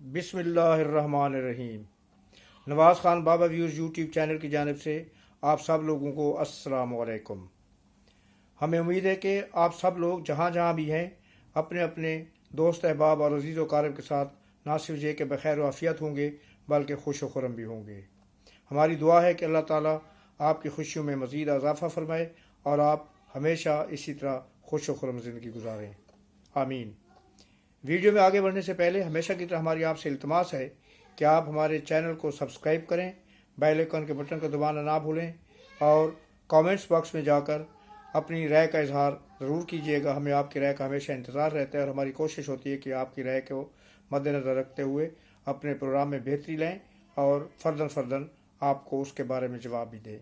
बिस्मिल्लाहिर्रहमानिर्रहीम। नवाज़ ख़ान बाबा views YouTube channel की जानिब से आप सब लोगों को अस्सलाम वालेकुम। हमें उम्मीद है कि आप सब लोग जहाँ जहाँ भी हैं अपने अपने दोस्त अहबाब और अजीज़ व क़ारिब के साथ ना सिर्फ ये कि बखैर व आफ़ियत होंगे बल्कि खुश व खुर्रम भी होंगे। हमारी दुआ है कि अल्लाह ताला आपकी खुशियों में मज़ीद इज़ाफ़ा फरमाए और आप हमेशा इसी तरह खुश व खुर्रम ज़िंदगी गुजारें, आमीन। वीडियो में आगे बढ़ने से पहले हमेशा की तरह हमारी आपसे इल्तमास है कि आप हमारे चैनल को सब्सक्राइब करें, बेल आइकन के बटन को दबाना ना भूलें और कमेंट्स बॉक्स में जाकर अपनी राय का इजहार ज़रूर कीजिएगा। हमें आपकी राय का हमेशा इंतज़ार रहता है और हमारी कोशिश होती है कि आपकी राय को मद्देनज़र रखते हुए अपने प्रोग्राम में बेहतरी लें और फ़र्दन आपको उसके बारे में जवाब भी दें।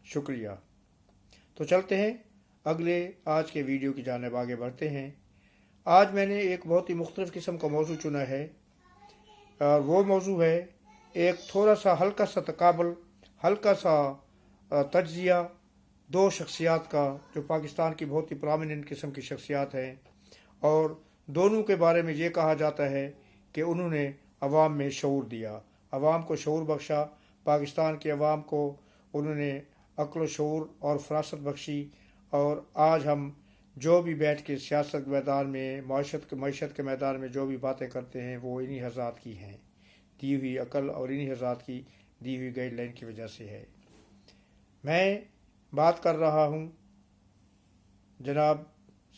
शुक्रिया। तो चलते हैं अगले आज के वीडियो की जानिब आगे बढ़ते हैं। आज मैंने एक बहुत ही मुख्तलिफ़ किस्म का मौजू चुना है और वो मौजू है एक थोड़ा सा हल्का सा तकाबल, हल्का सा तज्ज़िया दो शख्सियात का जो पाकिस्तान की बहुत ही प्रोमिनेंट किस्म की शख्सियात हैं और दोनों के बारे में ये कहा जाता है कि उन्होंने अवाम में शऊर दिया, अवाम को शऊर बख्शा, पाकिस्तान के अवाम को उन्होंने अक्ल व शऊर और फरासत बख्शी। और आज हम जो भी बैठ के सियासत के मैदान में मईशत के मैदान में जो भी बातें करते हैं वो इन्हीं हज़रात की हैं, दी हुई अकल और इन्हीं हज़रात की दी हुई गाइडलाइन की वजह से है। मैं बात कर रहा हूँ जनाब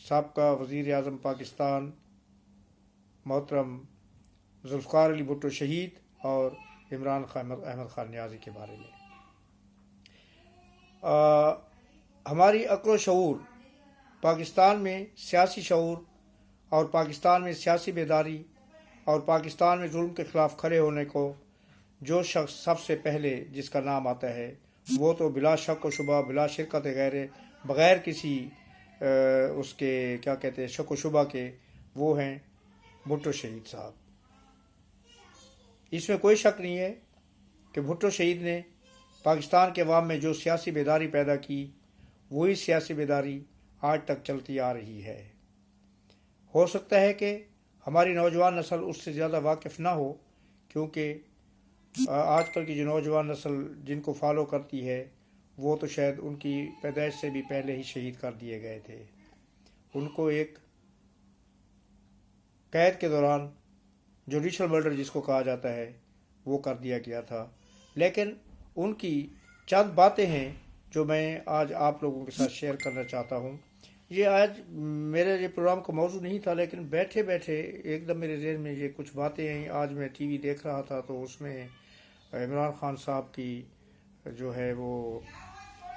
साबका वज़ीर आज़म पाकिस्तान मोहतरम ज़ुल्फ़िकार अली भुट्टो शहीद और इमरान अहमद खान नियाज़ी के बारे में। हमारी अक्ल व शऊर, पाकिस्तान में सियासी शऊर और पाकिस्तान में सियासी बेदारी और पाकिस्तान में जुल्म के ख़िलाफ़ खड़े होने को जो शख्स सबसे पहले जिसका नाम आता है वो तो बिला शक व शुबा, बिला शिरकत गैर, बग़ैर किसी उसके क्या कहते हैं शक व शुबा के, वो हैं भुट्टो शहीद साहब। इसमें कोई शक नहीं है कि भुट्टो शहीद ने पाकिस्तान के अवाम में जो सियासी बेदारी पैदा की वही सियासी बेदारी आज तक चलती आ रही है। हो सकता है कि हमारी नौजवान नस्ल उससे ज़्यादा वाकिफ़ ना हो, क्योंकि आजकल की जो नौजवान नस्ल जिनको फॉलो करती है वो तो शायद उनकी पैदाइश से भी पहले ही शहीद कर दिए गए थे। उनको एक कैद के दौरान जुडिशल मर्डर जिसको कहा जाता है वो कर दिया गया था। लेकिन उनकी चंद बातें हैं जो मैं आज आप लोगों के साथ शेयर करना चाहता हूँ। ये आज मेरे ये प्रोग्राम का मौजू नहीं था, लेकिन बैठे बैठे एकदम मेरे ज़हन में ये कुछ बातें आई। आज मैं टीवी देख रहा था तो उसमें इमरान खान साहब की जो है वो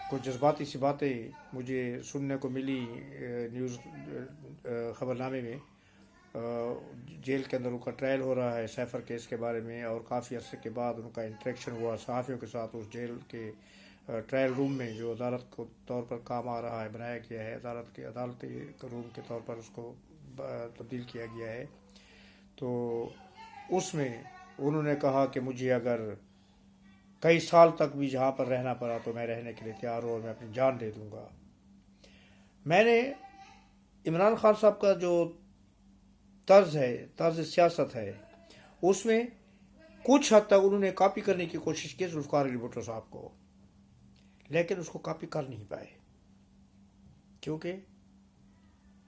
कुछ जज्बाती सी बातें मुझे सुनने को मिली न्यूज़ ख़बरनामे में। जेल के अंदर उनका ट्रायल हो रहा है सैफर केस के बारे में और काफ़ी अरसे के बाद उनका इंटरेक्शन हुआ सहाफ़ियों के साथ उस जेल के ट्रायल रूम में, जो अदालत को तौर पर काम आ रहा है, बनाया गया है, अदालती रूम के तौर पर उसको तब्दील किया गया है। तो उसमें उन्होंने कहा कि मुझे अगर कई साल तक भी जहाँ पर रहना पड़ा तो मैं रहने के लिए तैयार हूँ और मैं अपनी जान दे दूँगा। मैंने इमरान खान साहब का जो तर्ज सियासत है उसमें कुछ हद तक उन्होंने कॉपी करने की कोशिश की ज़ुल्फ़िकार अली भुट्टो साहब को, लेकिन उसको कॉपी कर नहीं पाए, क्योंकि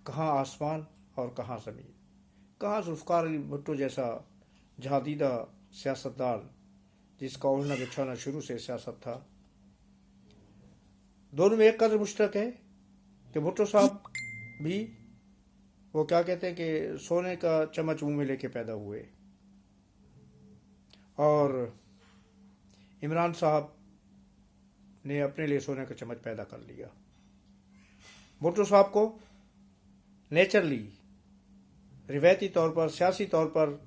कहाँ आसमान और कहाँ ज़मीन, कहाँ ज़ुल्फ़िकार अली भुट्टो जैसा जहादीदा सियासतदान जिसका उड़ना बिछाना शुरू से सियासत था। दोनों में एक कदर मुश्तरक है कि भुट्टो साहब भी वो क्या कहते हैं कि सोने का चम्मच मुंह में लेके पैदा हुए और इमरान साहब ने अपने लिए सोने का चम्मच पैदा कर लिया। भुट्टो साहब को नेचुरली, रिवायती तौर पर, सियासी तौर पर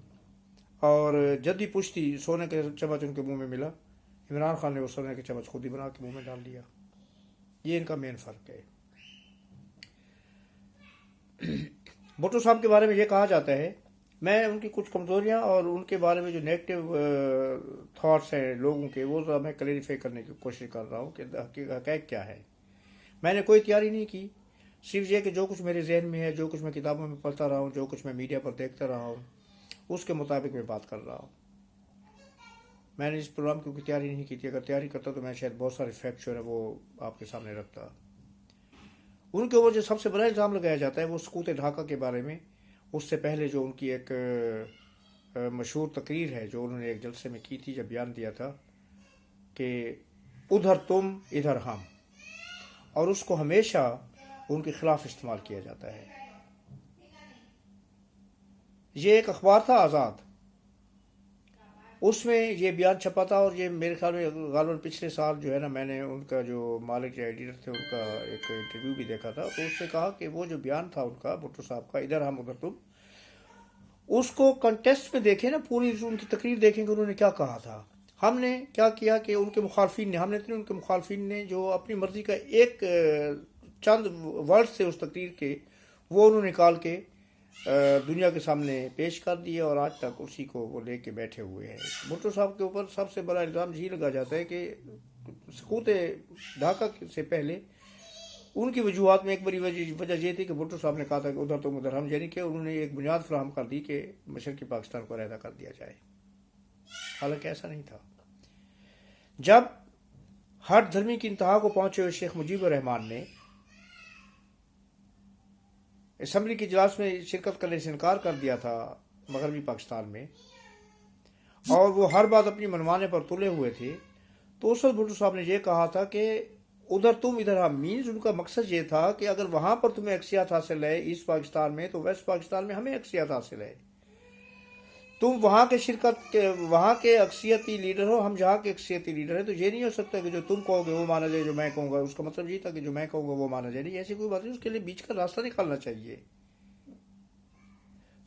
और जद्दी पुश्ती सोने के चम्मच उनके मुंह में मिला। इमरान खान ने वो सोने के चम्मच खुद ही बना के मुंह में डाल दिया। ये इनका मेन फ़र्क है। भुट्टो साहब के बारे में ये कहा जाता है, मैं उनकी कुछ कमज़ोरियाँ और उनके बारे में जो नेगेटिव थॉट्स हैं लोगों के, वो मैं क्लैरिफाई करने की कोशिश कर रहा हूँ कि हक़ीक़त क्या है। मैंने कोई तैयारी नहीं की, सिर्फ ये कि जो कुछ मेरे जहन में है, जो कुछ मैं किताबों में पढ़ता रहा हूँ, जो कुछ मैं मीडिया पर देखता रहा हूँ, اس کے مطابق میں بات کر رہا ہوں. میں نے اس پروگرام کی تیاری نہیں کی تھی. اگر تیاری کرتا تو میں شاید بہت سارے فیکٹ جو ہے وہ آپ کے سامنے رکھتا. ان کے اوپر جو سب سے بڑا الزام لگایا جاتا ہے وہ سقوط ڈھاکہ کے بارے میں. اس سے پہلے جو ان کی ایک مشہور تقریر ہے جو انہوں نے ایک جلسے میں کی تھی، جب بیان دیا تھا کہ ادھر تم ادھر ہم، اور اس کو ہمیشہ ان کے خلاف استعمال کیا جاتا ہے. یہ ایک اخبار تھا آزاد، اس میں یہ بیان چھپا تھا، اور یہ میرے خیال میں غالباً پچھلے سال جو ہے نا، میں نے ان کا جو مالک یا ایڈیٹر تھے ان کا ایک انٹرویو بھی دیکھا تھا. تو اس سے کہا کہ وہ جو بیان تھا ان کا، بھٹو صاحب کا، ادھر ہم ادھر تم، اس کو کنٹیسٹ میں دیکھیں نا، پوری ان کی تقریر دیکھیں کہ انہوں نے کیا کہا تھا. ہم نے کیا کیا کہ ان کے مخالفین نے، ان کے مخالفین نے جو اپنی مرضی کا ایک چند ورڈ سے اس تقریر کے وہ انہوں نے نکال کے دنیا کے سامنے پیش کر دیے، اور آج تک اسی کو وہ لے کے بیٹھے ہوئے ہیں. بھٹو صاحب کے اوپر سب سے بڑا الزام یہی لگا جاتا ہے کہ سقوط ڈھاکہ سے پہلے ان کی وجوہات میں ایک بڑی وجہ یہ تھی کہ بھٹو صاحب نے کہا تھا کہ ادھر تم ادھر ہم، یعنی کہ انہوں نے ایک بنیاد فراہم کر دی کہ مشرقی پاکستان کو علیحدہ کر دیا جائے. حالانکہ ایسا نہیں تھا. جب ہر دھرمی کی انتہا کو پہنچے ہوئے شیخ مجیب الرحمان نے اسمبلی کے اجلاس میں شرکت کرنے سے انکار کر دیا تھا مغربی پاکستان میں، اور وہ ہر بات اپنی منوانے پر تلے ہوئے تھے، تو اس وقت بھٹو صاحب نے یہ کہا تھا کہ ادھر تم ادھر ہم، مینز ان کا مقصد یہ تھا کہ اگر وہاں پر تمہیں اکثریت حاصل ہے ایسٹ پاکستان میں، تو ویسٹ پاکستان میں ہمیں اکثریت حاصل ہے. تم وہاں کے اکثریتی لیڈر ہو، ہم جہاں کے اکثریتی لیڈر ہیں. تو یہ نہیں ہو سکتا کہ جو تم کہو گے وہ مانا جائے، جو میں کہوں گا. اس کا مطلب یہ تھا کہ جو میں کہوں گا وہ مانا جائے. نہیں، ایسی کوئی بات نہیں. اس کے لیے بیچ کا راستہ نکالنا چاہیے.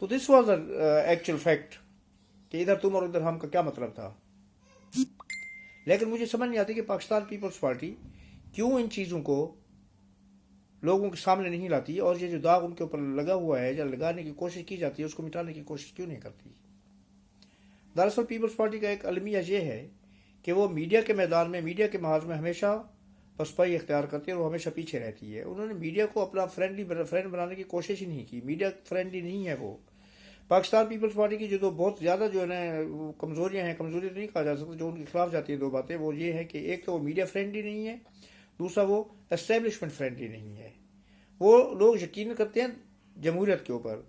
تو دس واز ایکچوئل فیکٹ کہ ادھر تم اور ادھر ہم کا کیا مطلب تھا. لیکن مجھے سمجھ نہیں آتی کہ پاکستان پیپلز پارٹی کیوں ان چیزوں کو لوگوں کے سامنے نہیں لاتی، اور یہ جو داغ ان کے اوپر لگا ہوا ہے یا لگانے کی کوشش کی جاتی ہے اس کو مٹانے کی کوشش کیوں نہیں کرتی. دراصل پیپلز پارٹی کا ایک المیہ یہ ہے کہ وہ میڈیا کے میدان میں، میڈیا کے محاذ میں ہمیشہ پسپائی اختیار کرتی ہے، اور وہ ہمیشہ پیچھے رہتی ہے. انہوں نے میڈیا کو اپنا فرینڈ بنانے کی کوشش ہی نہیں کی. میڈیا فرینڈلی نہیں ہے وہ. پاکستان پیپلز پارٹی کی جو بہت زیادہ جو ہے نا کمزوریاں ہیں، کمزوری تو نہیں کہا جا سکتا، جو ان کے خلاف جاتی ہیں دو باتیں، وہ یہ ہے کہ ایک تو وہ میڈیا فرینڈلی نہیں ہے، دوسرا وہ اسٹیبلشمنٹ فرینڈلی نہیں ہے. وہ لوگ یقین کرتے ہیں جمہوریت کے اوپر،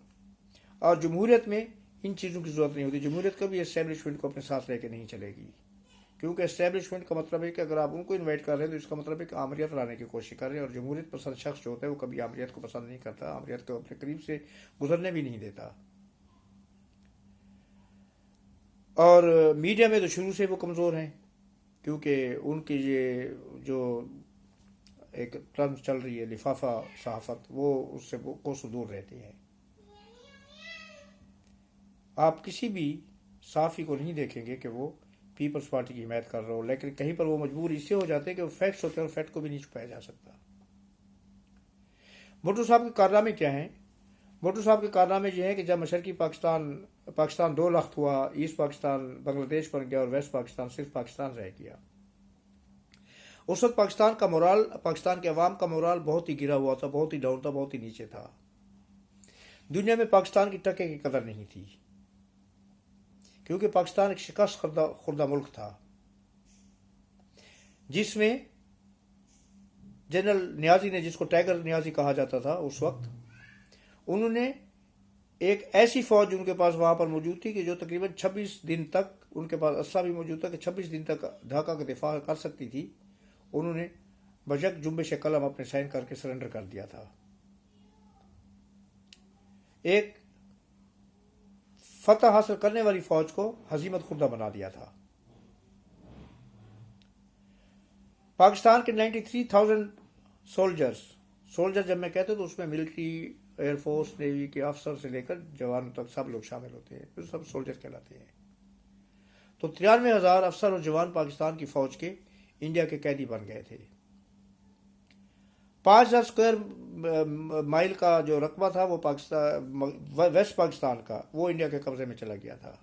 اور جمہوریت میں ان چیزوں کی ضرورت نہیں ہوتی. جمہوریت کبھی اسٹیبلشمنٹ کو اپنے ساتھ لے کے نہیں چلے گی، کیونکہ اسٹیبلشمنٹ کا مطلب ہے کہ اگر آپ ان کو انوائٹ کر رہے ہیں تو اس کا مطلب ہے کہ آمریت لانے کی کوشش کر رہے ہیں. اور جمہوریت پسند شخص جو ہوتا ہے وہ کبھی آمریت کو پسند نہیں کرتا، آمریت کو اپنے قریب سے گزرنے بھی نہیں دیتا. اور میڈیا میں تو شروع سے وہ کمزور ہیں، کیونکہ ان کی یہ جو ایک ٹرم چل رہی ہے لفافہ صحافت، وہ اس سے کوسوں دور رہتی ہے. آپ کسی بھی صحافی کو نہیں دیکھیں گے کہ وہ پیپلز پارٹی کی حمایت کر رہا ہو، لیکن کہیں پر وہ مجبور اس سے ہو جاتے ہیں کہ وہ فیکٹس ہوتے ہیں، اور فیکٹ کو بھی نہیں چھپایا جا سکتا. بھٹو صاحب کے کارنامے کیا ہیں؟ بھٹو صاحب کے کارنامے یہ ہیں کہ جب مشرقی پاکستان دو لخت ہوا، ایسٹ پاکستان بنگلہ دیش بن گیا اور ویسٹ پاکستان صرف پاکستان رہ گیا. اس وقت پاکستان کے عوام کا مورال بہت ہی گرا ہوا تھا، بہت ہی ڈاؤن تھا، بہت ہی نیچے تھا. دنیا میں پاکستان کی ٹکے کی قدر نہیں تھی، کیونکہ پاکستان ایک شکست خوردہ ملک تھا، جس میں جنرل نیازی نے، جس کو ٹائیگر نیازی کہا جاتا تھا اس وقت، انہوں نے ایک ایسی فوج ان کے پاس وہاں پر موجود تھی کہ جو تقریباً 26 دن تک، ان کے پاس اسلحہ بھی موجود تھا کہ 26 دن تک ڈھاکہ کا دفاع کر سکتی تھی. انہوں نے بجک جنبش قلم اپنے سائن کر کے سرنڈر کر دیا تھا. ایک فتح حاصل کرنے والی فوج کو ہزیمت خوردہ بنا دیا تھا. پاکستان کے 93,000 سولجر جب میں کہتا ہوں تو اس میں ملٹری، ایئر فورس، نیوی کے افسر سے لے کر جوانوں تک سب لوگ شامل ہوتے ہیں، تو سب سولجر کہلاتے ہیں. تو 93,000 افسر اور جوان پاکستان کی فوج کے انڈیا کے قیدی بن گئے تھے. 5,000 اسکوائر مائل کا جو رقبہ تھا وہ ویسٹ پاکستان کا، وہ انڈیا کے قبضے میں چلا گیا تھا.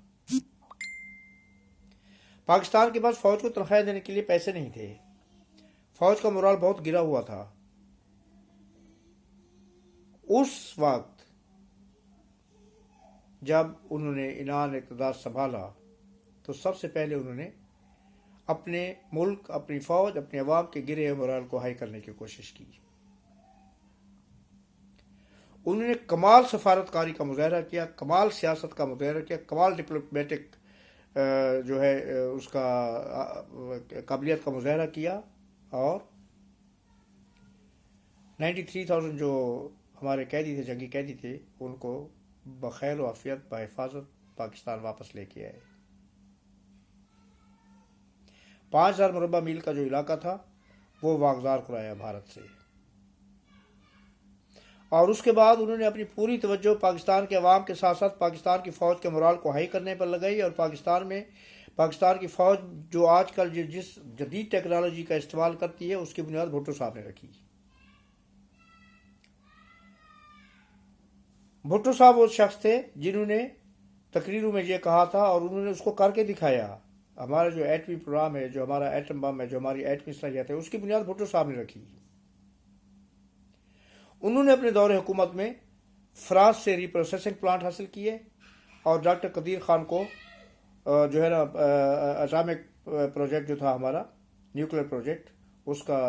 پاکستان کے پاس فوج کو تنخواہ دینے کے لیے پیسے نہیں تھے. فوج کا مورال بہت گرا ہوا تھا. اس وقت جب انہوں نے انعام اقتدار سنبھالا تو سب سے پہلے انہوں نے اپنے ملک، اپنی فوج، اپنے عوام کے گرے ہوئے مورال کو ہائی کرنے کی کوشش کی۔ انہوں نے کمال سفارتکاری کا مظاہرہ کیا، کمال سیاست کا مظاہرہ کیا، کمال ڈپلومیٹک جو ہے اس کا قابلیت کا مظاہرہ کیا، اور 93,000 جو ہمارے قیدی تھے، جنگی قیدی تھے، ان کو بخیر و عافیت بحفاظت پاکستان واپس لے کے آئے۔ 5,000 مربع میل کا جو علاقہ تھا وہ واگزار کرایا بھارت سے، اور اس کے بعد انہوں نے اپنی پوری توجہ پاکستان کے عوام کے ساتھ ساتھ پاکستان کی فوج کے مورال کو ہائی کرنے پر لگائی، اور پاکستان کی فوج جو آج کل جس جدید ٹیکنالوجی کا استعمال کرتی ہے اس کی بنیاد بھٹو صاحب نے رکھی۔ بھٹو صاحب وہ شخص تھے جنہوں نے تقریروں میں یہ کہا تھا، اور انہوں نے اس کو کر کے دکھایا۔ ہمارا جو ایٹمی پروگرام ہے، جو ہمارا ایٹم بم ہے، جو ہماری ایٹمی صلاحیت ہے، اس کی بنیاد بھٹو صاحب نے رکھی۔ انہوں نے اپنے دور حکومت میں فرانس سے ری پروسیسنگ پلانٹ حاصل کیے، اور ڈاکٹر قدیر خان کو جو ہے نا اٹامک پروجیکٹ جو تھا ہمارا نیوکلیر پروجیکٹ، اس کا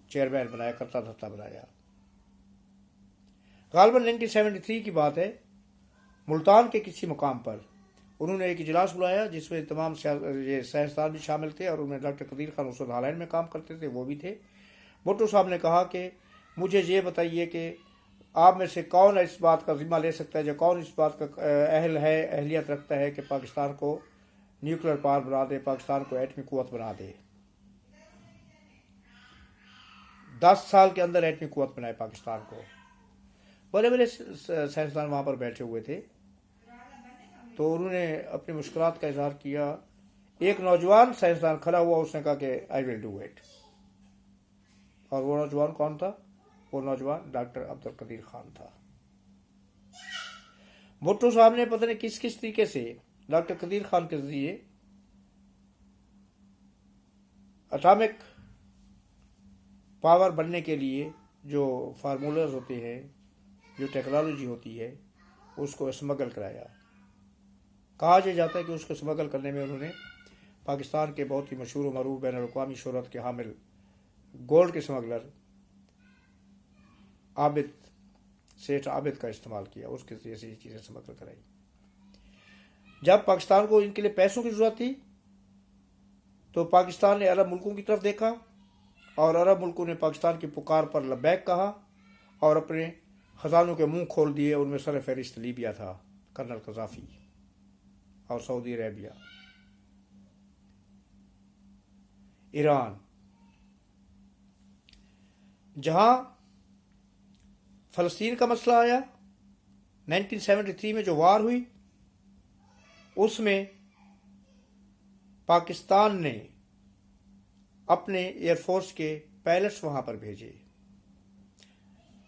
چیئرمین بنایا، کرتا دھرتا بنایا۔ غالباً 1973 کی بات ہے، ملتان کے کسی مقام پر انہوں نے ایک اجلاس بلایا جس میں تمام سائنسدان بھی شامل تھے، اور ان میں ڈاکٹر قدیر خان اس وقت ہالینڈ میں کام کرتے تھے، وہ بھی تھے۔ بھٹو صاحب نے کہا کہ مجھے یہ بتائیے کہ آپ میں سے کون اس بات کا ذمہ لے سکتا ہے، جو کون اس بات کا اہلیت رکھتا ہے کہ پاکستان کو نیوکلیر پاور بنا دے، پاکستان کو ایٹمی قوت بنا دے۔ 10 سال کے اندر ایٹمی قوت بنائے پاکستان کو۔ بڑے بڑے سائنسدان وہاں پر بیٹھے ہوئے تھے، تو انہوں نے اپنی مشکلات کا اظہار کیا۔ ایک نوجوان سائنسدان کھڑا ہوا، اس نے کہا کہ آئی ول ڈو اٹ، اور وہ نوجوان کون تھا؟ وہ نوجوان ڈاکٹر عبد القدیر خان تھا۔ بھٹو صاحب نے پتہ نہیں کس طریقے سے ڈاکٹر قدیر خان کے ذریعے اٹامک پاور بننے کے لیے جو فارمولرز ہوتے ہیں، جو ٹیکنالوجی ہوتی ہے، اس کو اسمگل کرایا۔ کہا جاتا ہے کہ اس کو اسمگل کرنے میں انہوں نے پاکستان کے بہت ہی مشہور و معروف بین الاقوامی شہرت کے حامل گولڈ کے اسمگلر سیٹھ عابد کا استعمال کیا، اس کے ذریعے سے یہ چیزیں اسمگل کرائی۔ جب پاکستان کو ان کے لیے پیسوں کی ضرورت تھی تو پاکستان نے عرب ملکوں کی طرف دیکھا، اور عرب ملکوں نے پاکستان کی پکار پر لبیک کہا، اور اپنے خزانوں کے منہ کھول دیے۔ ان میں سر فہرست لیبیا تھا، کرنل قذافی، اور سعودی عربیہ، ایران۔ جہاں فلسطین کا مسئلہ آیا 1973 میں جو وار ہوئی، اس میں پاکستان نے اپنے ایئر فورس کے پائلٹس وہاں پر بھیجے۔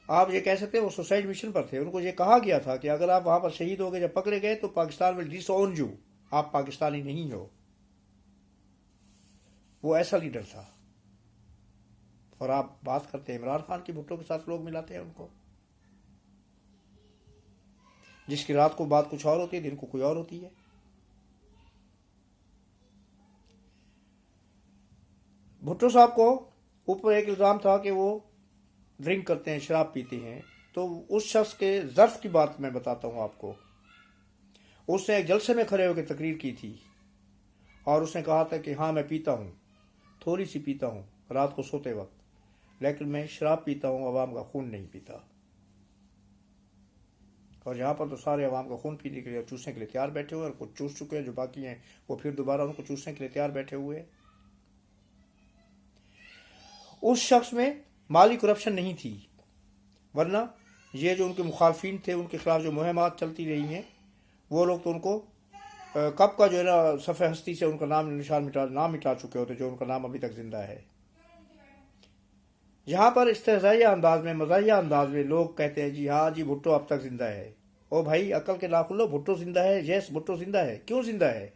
آپ یہ کہہ سکتے ہیں وہ سوسائڈ مشن پر تھے۔ ان کو یہ کہا گیا تھا کہ اگر آپ وہاں پر شہید ہو گئے، جب پکڑے گئے، تو پاکستان ول ڈس اون یو، آپ پاکستانی نہیں ہو۔ وہ ایسا لیڈر تھا۔ اور آپ بات کرتے ہیں عمران خان کی، بھٹو کے ساتھ لوگ ملاتے ہیں ان کو، جس کی رات کو بات کچھ اور ہوتی ہے، دن کو کوئی اور ہوتی ہے۔ بھٹو صاحب کو اوپر ایک الزام تھا کہ وہ ڈرنک کرتے ہیں، شراب پیتے ہیں۔ تو اس شخص کے ظرف کی بات میں بتاتا ہوں آپ کو۔ اس نے ایک جلسے میں کھڑے ہو کے تقریر کی تھی، اور اس نے کہا تھا کہ ہاں میں پیتا ہوں، تھوڑی سی پیتا ہوں رات کو سوتے وقت، لیکن میں شراب پیتا ہوں، عوام کا خون نہیں پیتا۔ اور یہاں پر تو سارے عوام کا خون پینے کے لیے، چوسنے کے لیے تیار بیٹھے ہوئے، اور کچھ چوس چکے ہیں، جو باقی ہیں وہ پھر دوبارہ ان کو چوسنے کے لیے تیار بیٹھے ہوئے ہیں۔ اس شخص میں مالی کرپشن نہیں تھی، ورنہ یہ جو ان کے مخالفین تھے، ان کے خلاف جو مہمات چلتی رہی ہیں، وہ لوگ تو ان کو کب کا جو ہے نا صفحہ ہستی سے ان کا نام مٹا چکے ہوتے، جو ان کا نام ابھی تک زندہ ہے۔ یہاں پر استہزائیہ انداز میں، مزاحیہ انداز میں لوگ کہتے ہیں جی ہاں جی بھٹو اب تک زندہ ہے۔ او بھائی عقل کے ناخلو، بھٹو زندہ ہے، یس بھٹو زندہ ہے۔ کیوں زندہ ہے؟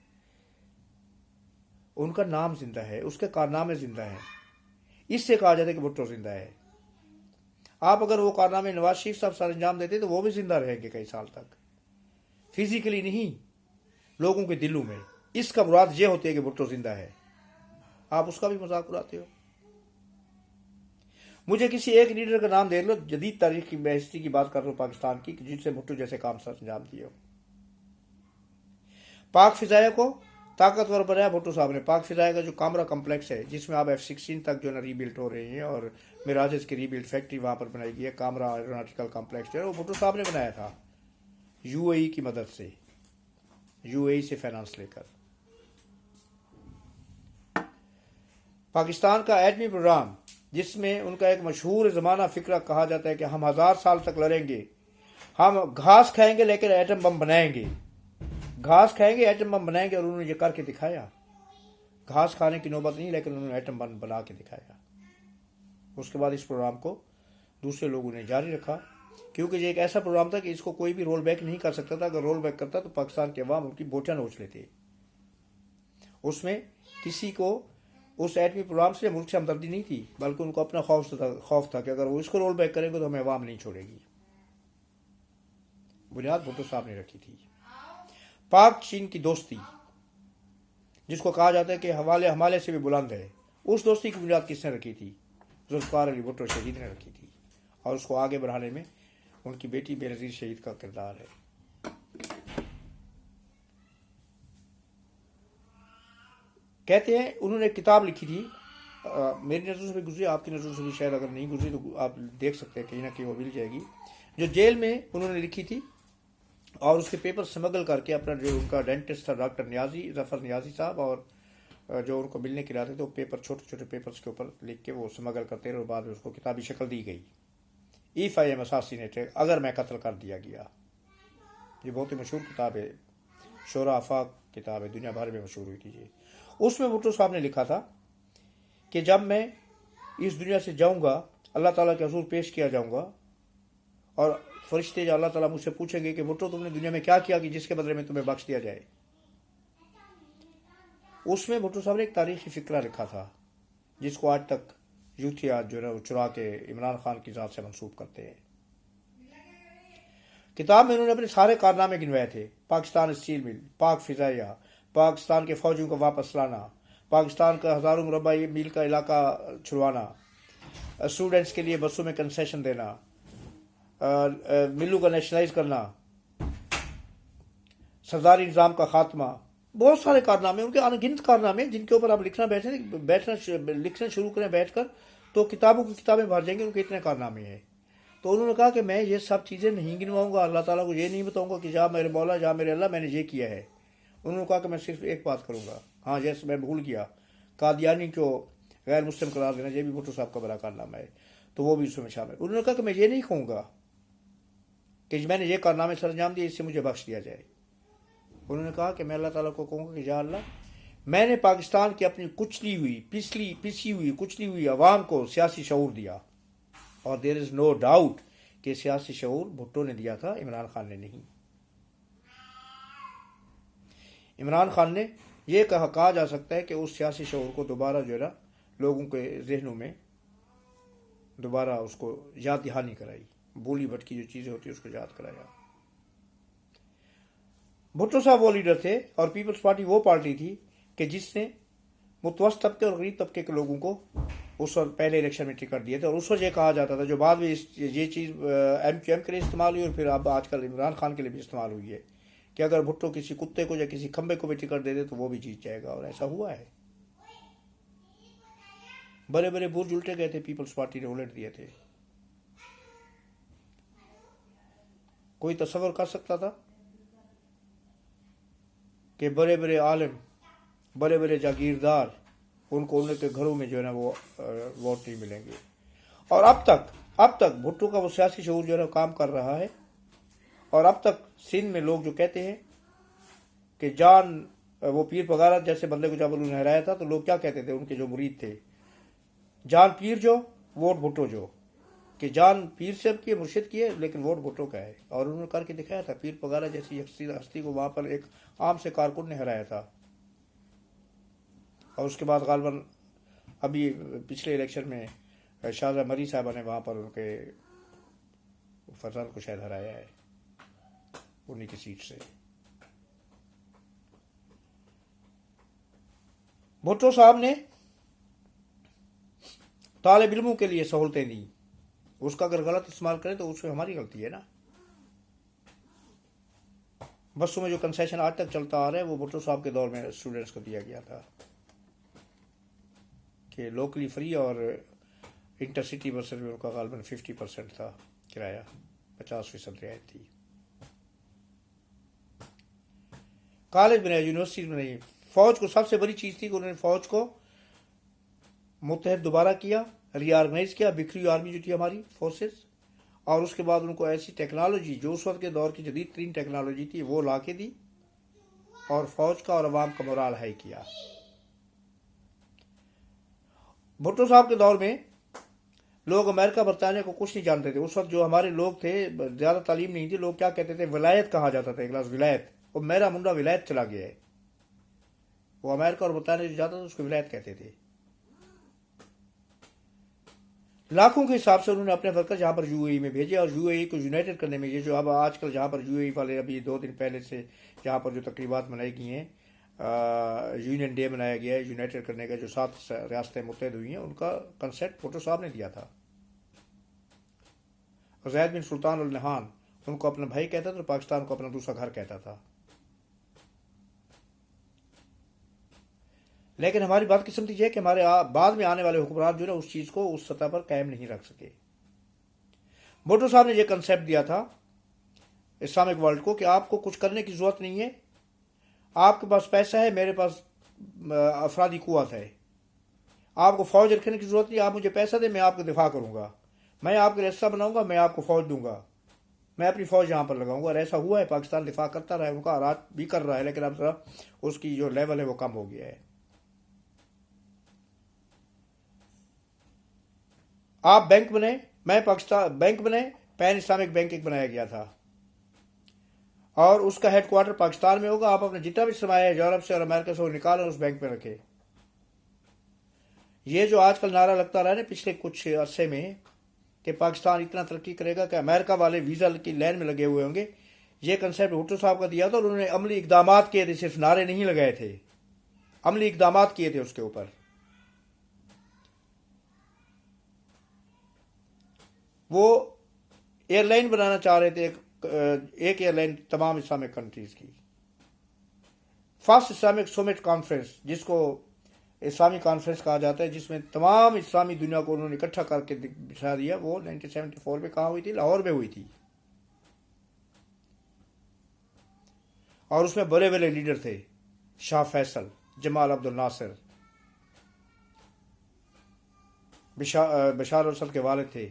ان کا نام زندہ ہے، اس کے کارنامے زندہ ہیں، اس سے کہا جاتا ہے کہ بھٹو زندہ ہے۔ آپ اگر وہ کارنامے نواز شریف صاحب سر انجام دیتے تو وہ بھی زندہ رہیں گے کئی سال تک۔ फिजिकली नहीं, लोगों के दिलों में। इसका मुराद ये होती है कि भुट्टो जिंदा है, आप उसका भी मजाक उड़ाते हो। मुझे किसी एक लीडर का नाम दे लो जदीद तारीख की हिस्ट्री की बात कर रहा हूं पाकिस्तान की, जिससे भुट्टो जैसे काम सर अंजाम दिए हो। पाक फिजाया को ताकतवर बनाया भुट्टो साहब ने। पाक फिजाया का जो कामरा कम्प्लेक्स है, जिसमें आप F-16 तक जो है ना रीबिल्ड हो रही हैं, और मिराजेस की रीबिल्ड फैक्ट्री वहां पर बनाई गई है। कामरा एरोनॉटिकल कॉम्प्लेक्स जो है वो भुट्टो साहब ने बनाया था, UAE की मदद से, UAE से फाइनेंस लेकर। पाकिस्तान का एटमी प्रोग्राम, जिसमें उनका एक मशहूर जमाना फिक्रा कहा जाता है कि हम 1000 साल तक लड़ेंगे, हम घास खाएंगे लेकिन एटम बम बनाएंगे, घास खाएंगे एटम बम बनाएंगे, और उन्होंने ये करके दिखाया। घास खाने की नौबत नहीं, लेकिन उन्होंने एटम बम बना के दिखाया। उसके बाद इस प्रोग्राम को दूसरे लोगों ने जारी रखा, क्योंकि ये एक ऐसा प्रोग्राम था कि इसको कोई भी रोल बैक नहीं कर सकता था। अगर रोल बैक करता तो पाकिस्तान के अवाम उनकी बोटियां नोच लेते। उसमें किसी को उस एटमी प्रोग्राम से मुल्क से हमदर्दी नहीं थी, बल्कि उनको अपना खौफ था कि अगर वो इसको रोल बैक करेंगे तो हमें अवाम नहीं छोड़ेगी। बुनियाद भुट्टो साहब ने रखी थी। पाक चीन की दोस्ती, जिसको कहा जाता है कि हवाले हमाले से भी बुलंद है, उस दोस्ती की बुनियाद किसने रखी थी? जुल्फ़िकार अली भुट्टो शहीद ने रखी थी, और उसको आगे बढ़ाने में उनकी बेटी बेनज़ीर शहीद का किरदार है। कहते हैं उन्होंने एक किताब लिखी थी, मेरी नज़रों से भी गुजरी, आपकी नज़रों से भी शायद अगर नहीं गुजरी तो आप देख सकते हैं, कहीं ना कहीं वो मिल जाएगी, जो जेल में उन्होंने लिखी थी, और उसके पेपर स्मगल करके अपना जो उनका डेंटिस्ट था डॉक्टर नियाजी, जफर नियाजी साहब, और जो उनको मिलने के लिए आते थे, वो पेपर छोटे छोटे पेपर्स के ऊपर लिख के वो स्मगल करते रहे, और बाद में उसको किताबी शक्ल दी गई। इफ़ आई एम असासिनेटेड, अगर मैं कत्ल कर दिया गया। ये बहुत ही मशहूर किताब है, शोरा आफाक किताब है, दुनिया भर में मशहूर हुई थी ये। उसमें भुट्टो साहब ने लिखा था कि जब मैं इस दुनिया से जाऊंगा, अल्लाह ताला के हुजूर पेश किया जाऊंगा, और फरिश्ते जो अल्लाह ताला मुझसे पूछेंगे कि भुट्टो तुमने दुनिया में क्या किया कि जिसके बदले में तुम्हें बख्श दिया जाए। उसमें भुट्टो साहब ने एक तारीखी फिक्रा लिखा था, जिसको आज तक यूथिया जो है वो चुरा के इमरान खान की जात से मंसूब करते हैं। किताब में उन्होंने अपने सारे कारनामे गिनवाए थे। पाकिस्तान स्टील मिल, पाक फिजाइया, पाकिस्तान के फौजियों को वापस लाना, पाकिस्तान का हज़ारों मुरब्बा मील का इलाका छुड़वाना, स्टूडेंट्स के लिए बसों में कंसेशन देना, मिलों का नेशनलाइज करना, सरदारी निज़ाम का खात्मा, बहुत सारे कारनामे, उनके अनगिनत कारनामे, जिनके ऊपर आप लिखना शुरू करें बैठकर तो किताबों की किताबें भर जाएंगे, उनके इतने कारनामे हैं। तो उन्होंने कहा कि मैं ये सब चीज़ें नहीं गिनवाऊंगा, अल्लाह ताला को ये नहीं बताऊंगा कि जा मेरे मौला, जा मेरे अल्लाह, मैंने ये किया है। उन्होंने कहा कि मैं सिर्फ एक बात करूंगा, हाँ जैसे मैं भूल गया, कादियानी को गैर मुस्लिम करार देना, ये भी भुट्टो साहब का बड़ा कारनामा है, तो वो भी उसमें शामिल। उन्होंने कहा कि मैं ये नहीं कहूँगा कि मैंने ये कारनामे सर अंजाम दिए, इससे मुझे बख्श दिया जाए। उन्होंने कहा कि मैं अल्लाह ताला को कहूँगा कि या अल्लाह, मैंने पाकिस्तान की अपनी पिसी हुई कुचली हुई आवाम को सियासी शऊर दिया, और देयर इज़ नो डाउट कि सियासी शऊर भुट्टो ने दिया था, इमरान खान ने नहीं। इमरान खान ने यह कहा जा सकता है कि उस सियासी शऊर को दोबारा जो है ना लोगों के जहनों में दोबारा उसको याद दहानी कराई, भूली भटकी जो चीज़ें होती है उसको याद कराया। भुट्टो साहब वो लीडर थे, और पीपल्स पार्टी वो पार्टी थी कि जिसने मुतवस्सित तबके और गरीब तबके के लोगों को उस वक्त पहले इलेक्शन में टिकट दिए थे। और उस वक्त ये कहा जाता था, जो बाद में ये चीज़ MQM के लिए इस्तेमाल हुई, और फिर अब आजकल इमरान खान के लिए भी इस्तेमाल हुई है, कि अगर भुट्टो किसी कुत्ते को या किसी खंबे को भी टिकट दे दे तो वो भी जीत जाएगा, और ऐसा हुआ है। बड़े बड़े बुर्ज उल्टे गए थे, पीपल्स पार्टी ने उलट दिए थे। कोई तस्वर कर सकता था कि बड़े बड़े आलिम, बड़े बड़े जागीरदार, उनको उनके घरों में जो है ना वो वोट नहीं मिलेंगे। और अब तक भुट्टो का वो सियासी शऊर जो है ना काम कर रहा है। और अब तक सिंध में लोग जो कहते हैं कि जान वो पीर पगारा जैसे बंदे को जब उन्होंने हराया था, तो लोग क्या कहते थे, उनके जो मुरीद थे, जान पीर जो वोट भुट्टो जो, कि जान पीर से की मुर्शिद की है लेकिन वोट भुट्टो का है। और उन्होंने करके दिखाया था, पीर पगारा जैसी हस्ती को वहां पर एक आम से कारकुन ने हराया था। और उसके बाद गालबन अभी पिछले इलेक्शन में शाहजहा मरी साहबा ने वहां पर उनके फरजान को शायद हराया है उन्हीं की सीट से। भुट्टो साहब ने तालिब इल्मों के लिए सहूलतें दी, उसका अगर गलत इस्तेमाल करें तो उसमें हमारी गलती है ना। बसों में जो कंसेशन आज तक चलता आ रहा है वो भुट्टो साहब के दौर में स्टूडेंट्स को दिया गया था कि लोकली फ्री, और इंटरसिटी बसेस में उनका गालबन 50% था किराया, 50% रियायत थी। कॉलेज में नहीं, यूनिवर्सिटी में नहीं। फौज को सबसे बड़ी चीज़ थी कि उन्होंने फौज को मुत्तहद दोबारा किया, रीऑर्गेनाइज किया, बिखरी आर्मी जो थी हमारी फोर्सेस, और उसके बाद उनको ऐसी टेक्नोलॉजी जो उस वक्त के दौर की जदीद तरीन टेक्नोलॉजी थी वो ला के दी, और फौज का और अवाम का मोराल हाई किया। भुट्टो साहब के दौर में लोग अमेरिका बरतानिया को कुछ नहीं जानते थे। उस वक्त जो हमारे लोग थे, ज़्यादा तालीम नहीं थी, लोग क्या कहते थे, विलायत कहा जाता था, एक क्लास विलायत। वो मेरा मुंडा विलायत चला गया है, वो अमेरिका और बरतानिया जो जाता था उसको विलायत कहते थे। लाखों के हिसाब से उन्होंने अपने वर्कर जहाँ पर यूएई में भेजे, और यूएई को यूनाइटेड करने में, ये जो अब आजकल जहाँ पर यूएई वाले अभी 2 दिन पहले से जहाँ पर जो तकरीबात मनाई गई हैं, यूनियन डे मनाया गया है यूनाइटेड करने का, जो 7 रियासतें मुत्तहद हुई हैं, उनका कंसेप्ट भुट्टो साहब ने दिया था। ज़ैद बिन सुल्तान अल नहान उनको अपना भाई कहता था, तो पाकिस्तान को अपना दूसरा घर कहता था। लेकिन हमारी बदकिस्मती ये है कि हमारे बाद में आने वाले हुक्मरान जो है उस चीज़ को उस सतह पर कायम नहीं रख सके। भुट्टो साहब ने यह कंसेप्ट दिया था इस्लामिक वर्ल्ड को कि आपको कुछ करने की ज़रूरत नहीं है, आपके पास पैसा है, मेरे पास अफरादी कुव्वत है, आपको फ़ौज रखने की ज़रूरत नहीं, आप मुझे पैसा दें, मैं आपका दिफा करूँगा, मैं आपके रास्ता बनाऊँगा, मैं आपको फ़ौज दूँगा, मैं अपनी फ़ौज यहाँ पर लगाऊँगा। और ऐसा हुआ है, पाकिस्तान दिफा करता रहा है, उनका आरात भी कर रहा है, लेकिन अब जरा उसकी जो लेवल है वो कम हो गया है। आप बैंक बने, मैं पाकिस्तान बैंक बने, पैन इस्लामिक बैंक एक बनाया गया था, और उसका हेडक्वार्टर पाकिस्तान में होगा। आप अपने जितना भी सरमाया है यूरोप से और अमेरिका से वो निकालें, उस बैंक में रखें। ये जो आजकल नारा लगता रहा है ना पिछले कुछ अरसे में कि पाकिस्तान इतना तरक्की करेगा कि अमेरिका वाले वीज़ा की लाइन में लगे हुए होंगे, ये कंसेप्ट भुट्टो साहब का दिया था, और उन्होंने अमली इकदाम किए थे, सिर्फ नारे नहीं लगाए थे, अमली इकदाम किए थे उसके ऊपर। वो एयरलाइन बनाना चाह रहे थे, एक एयरलाइन तमाम इस्लामिक कंट्रीज की, फर्स्ट इस्लामिक समिट कॉन्फ्रेंस, जिसको इस्लामी कॉन्फ्रेंस कहा जाता है, जिसमें तमाम इस्लामी दुनिया को उन्होंने इकट्ठा करके बिठा दिया। वो 1974 में कहाँ हुई थी? लाहौर में हुई थी, और उसमें बड़े बड़े लीडर थे, शाह फैसल, जमाल अब्दुल नासिर, बशार असल के वालिद थे